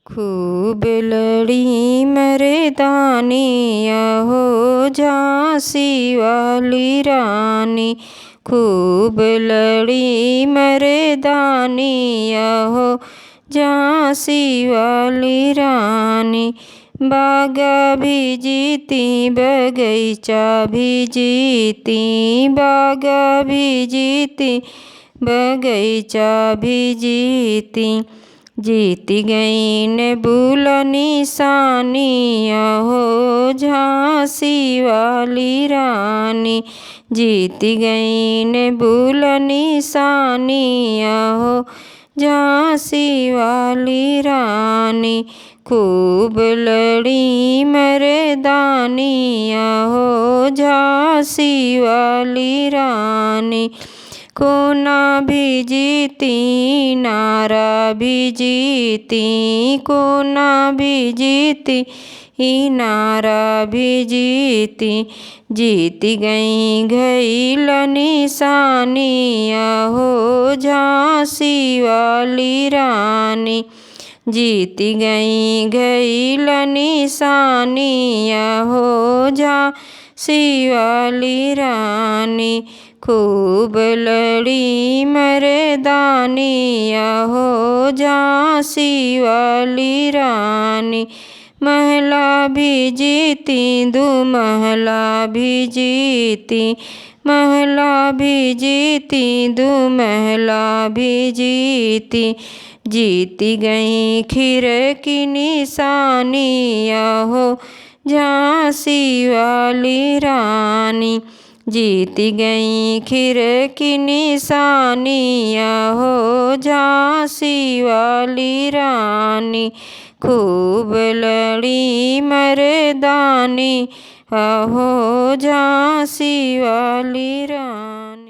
खूब लड़ी मर्दानी अहो झांसी वाली रानी। खूब लड़ी मर्दानी अहो झांसी वाली रानी। बागा भी जीती बगीचा भी जीती, बागा भी जीती बगीचा भी जीती। जीती गईन बुलनी सानी अहो झांसी वाली रानी। जीती गईन बुलनी सानी अहो झांसी वाली रानी। खूब लड़ी मर्दानी अहो झांसी वाली रानी। कोना भी जीती नारा भी जीती, कोना भी जीती नारा भी जीती। जीती गई घईलनी सानी अहो झांसी वाली रानी। जीती गई घईलनी सानी अहो झांसी वाली रानी। खूब लड़ी मर्दानी अहो झांसी वाली रानी। महला भी जीती दो महला भी जीती, महला भी जीती दो महला भी जीती। जीती गई खिड़की निशानी अहो झांसी वाली रानी। जीती गई खिड़की निशानी अहो झांसी वाली रानी। खूब लड़ी मर्दानी अहो झांसी वाली रानी।